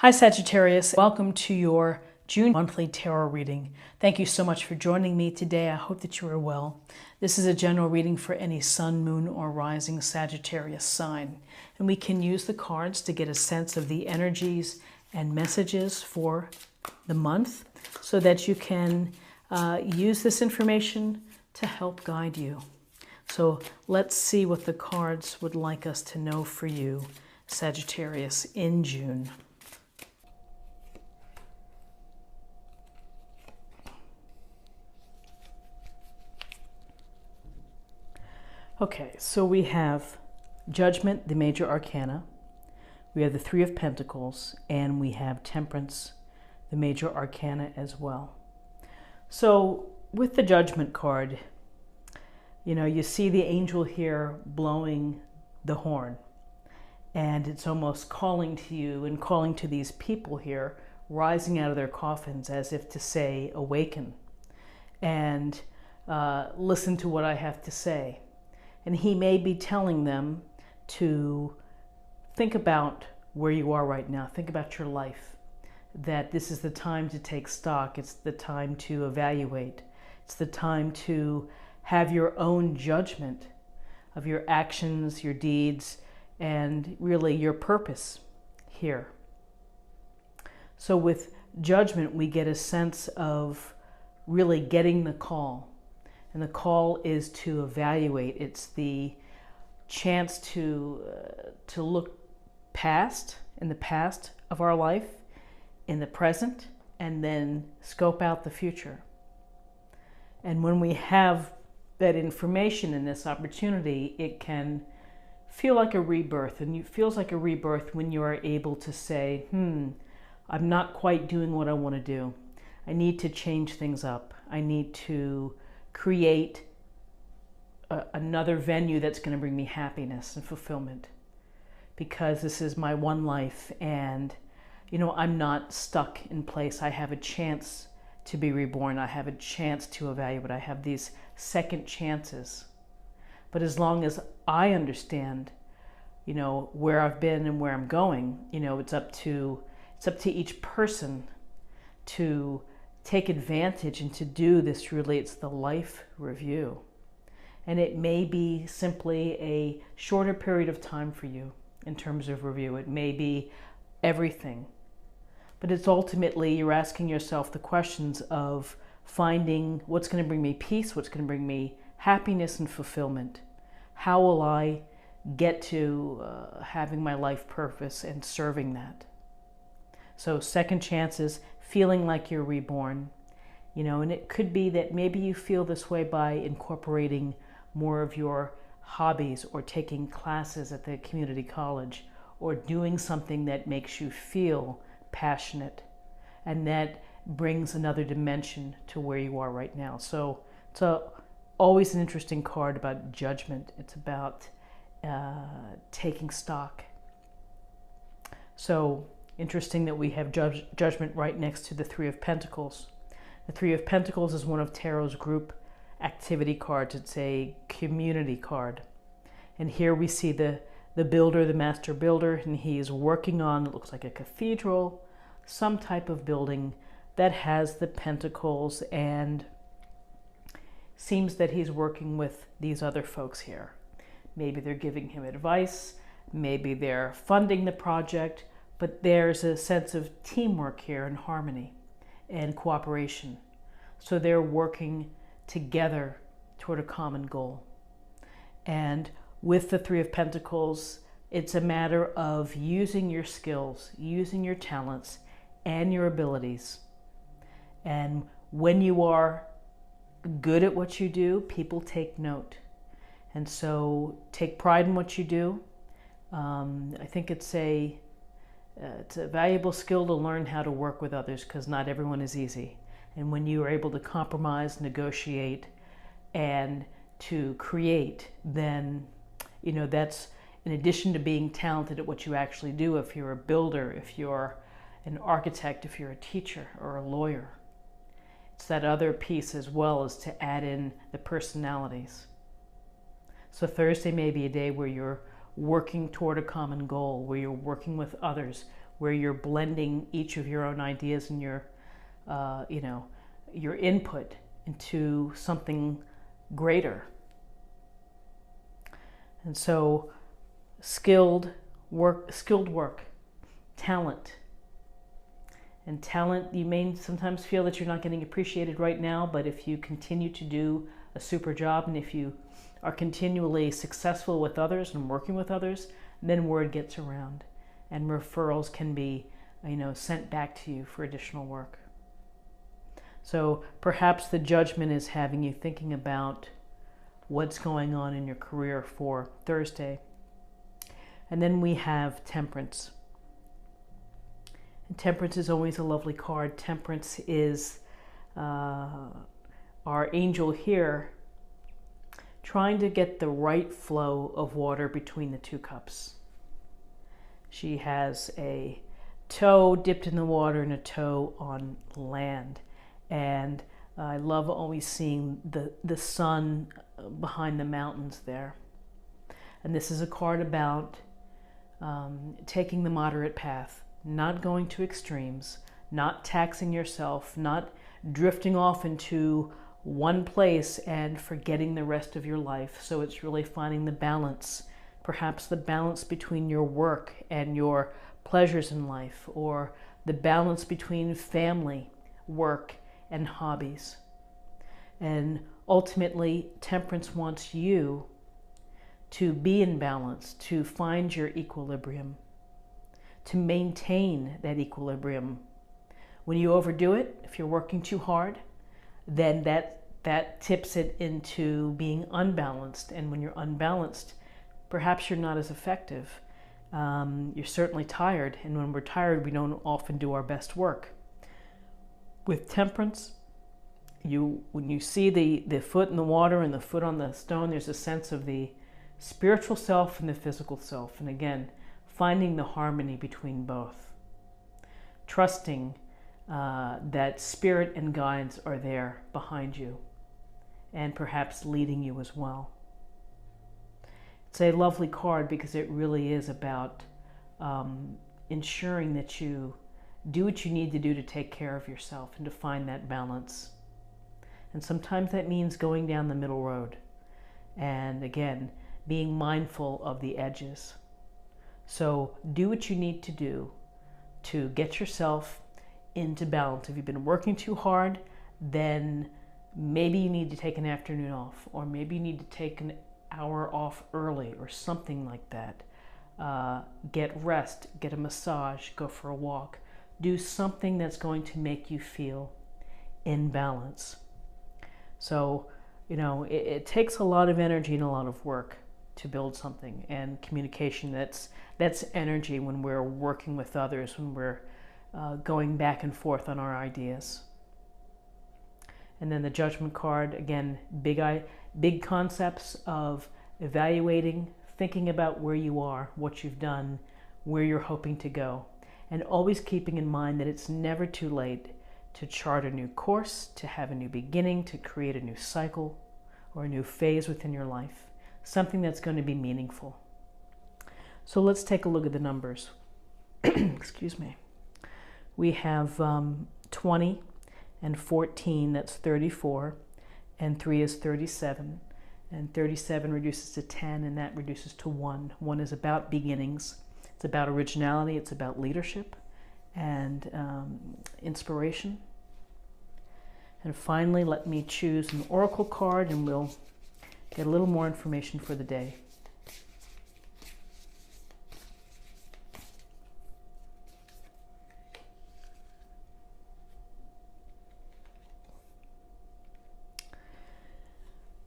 Hi Sagittarius, welcome to your June monthly tarot reading. Thank you so much for joining me today. I hope that you are well. This is a general reading for any sun, moon, or rising Sagittarius sign. And we can use the cards to get a sense of the energies and messages for the month so that you can use this information to help guide you. So let's see what the cards would like us to know for you, Sagittarius, in June. Okay, so we have Judgment, the major arcana. We have the Three of Pentacles, and we have Temperance, the major arcana as well. So with the Judgment card, you see the angel here blowing the horn, and it's almost calling to you and calling to these people here, rising out of their coffins as if to say, awaken and listen to what I have to say. And he may be telling them to think about where you are right now. Think about your life, that this is the time to take stock. It's the time to evaluate. It's the time to have your own judgment of your actions, your deeds, and really your purpose here. So with Judgment, we get a sense of really getting the call. And the call is to evaluate. It's the chance to look past, in the past of our life, in the present, and then scope out the future. And when we have that information and this opportunity, it can feel like a rebirth. And it feels like a rebirth when you are able to say, I'm not quite doing what I want to do. I need to change things up. I need to create another venue that's going to bring me happiness and fulfillment, because this is my one life, and I'm not stuck in place. I have a chance to be reborn. I have a chance to evaluate. I have these second chances. But as long as I understand where I've been and where I'm going, it's up to each person to take advantage and to do this. Really, it's the life review. And it may be simply a shorter period of time for you in terms of review. It may be everything. But it's ultimately, you're asking yourself the questions of finding what's going to bring me peace, what's going to bring me happiness and fulfillment. How will I get to having my life purpose and serving that? So second chances, feeling like you're reborn, and it could be that maybe you feel this way by incorporating more of your hobbies or taking classes at the community college or doing something that makes you feel passionate, and that brings another dimension to where you are right now. So it's always an interesting card about Judgment. It's about taking stock. So interesting that we have Judgment right next to the Three of Pentacles. The Three of Pentacles is one of Tarot's group activity cards. It's a community card. And here we see the builder, the master builder, and he is working on, it looks like a cathedral, some type of building that has the pentacles, and seems that he's working with these other folks here. Maybe they're giving him advice, maybe they're funding the project, but there's a sense of teamwork here and harmony and cooperation. So they're working together toward a common goal. And with the Three of Pentacles, it's a matter of using your skills, using your talents and your abilities. And when you are good at what you do, people take note. And so take pride in what you do. I think it's a valuable skill to learn how to work with others, because not everyone is easy. And when you are able to compromise, negotiate, and to create, then, that's in addition to being talented at what you actually do. If you're a builder, if you're an architect, if you're a teacher or a lawyer, it's that other piece as well, as to add in the personalities. So Thursday may be a day where you're working toward a common goal, where you're working with others, where you're blending each of your own ideas and your, your input into something greater. And so skilled work, talent. And talent, you may sometimes feel that you're not getting appreciated right now, but if you continue to do a super job and if you are continually successful with others and working with others, then word gets around and referrals can be, sent back to you for additional work. So perhaps the Judgment is having you thinking about what's going on in your career for Thursday. And then we have Temperance. And Temperance is always a lovely card. Temperance is our angel here, trying to get the right flow of water between the two cups. She has a toe dipped in the water and a toe on land. And I love always seeing the sun behind the mountains there. And this is a card about taking the moderate path, not going to extremes, not taxing yourself, not drifting off into one place and forgetting the rest of your life. So it's really finding the balance, perhaps the balance between your work and your pleasures in life, or the balance between family, work, and hobbies. And ultimately, Temperance wants you to be in balance, to find your equilibrium, to maintain that equilibrium. When you overdo it, if you're working too hard, then that tips it into being unbalanced. And when you're unbalanced, perhaps you're not as effective. You're certainly tired. And when we're tired, we don't often do our best work. With Temperance, when you see the foot in the water and the foot on the stone, there's a sense of the spiritual self and the physical self. And again, finding the harmony between both. Trusting that spirit and guides are there behind you and perhaps leading you as well. It's a lovely card because it really is about ensuring that you do what you need to do to take care of yourself and to find that balance. And sometimes that means going down the middle road. And again, being mindful of the edges. So do what you need to do to get yourself into balance. If you've been working too hard, then maybe you need to take an afternoon off, or maybe you need to take an hour off early or something like that. Get rest, get a massage, go for a walk. Do something that's going to make you feel in balance. So, it takes a lot of energy and a lot of work to build something, and communication, that's energy when we're working with others, when we're going back and forth on our ideas. And then the Judgment card, again, big concepts of evaluating, thinking about where you are, what you've done, where you're hoping to go, and always keeping in mind that it's never too late to chart a new course, to have a new beginning, to create a new cycle or a new phase within your life, something that's going to be meaningful. So let's take a look at the numbers. Excuse me. We have 20 and 14, that's 34, and 3 is 37, and 37 reduces to 10, and that reduces to 1. 1 is about beginnings. It's about originality, it's about leadership and inspiration. And finally, let me choose an oracle card and we'll get a little more information for the day.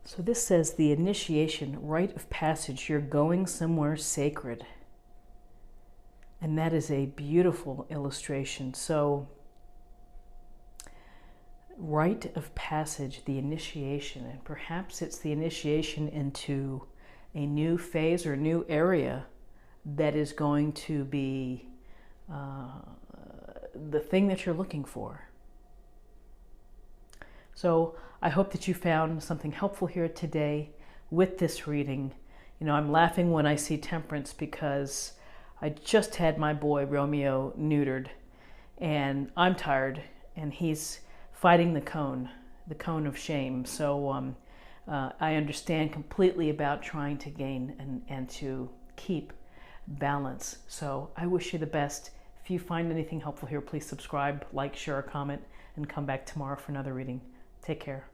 So this says the initiation, rite of passage, you're going somewhere sacred. And that is a beautiful illustration. So rite of passage, the initiation, and perhaps it's the initiation into a new phase or a new area that is going to be the thing that you're looking for. So I hope that you found something helpful here today with this reading. I'm laughing when I see Temperance because I just had my boy Romeo neutered, and I'm tired, and he's fighting the cone of shame. So I understand completely about trying to gain and to keep balance. So I wish you the best. If you find anything helpful here, please subscribe, like, share, or comment, and come back tomorrow for another reading. Take care.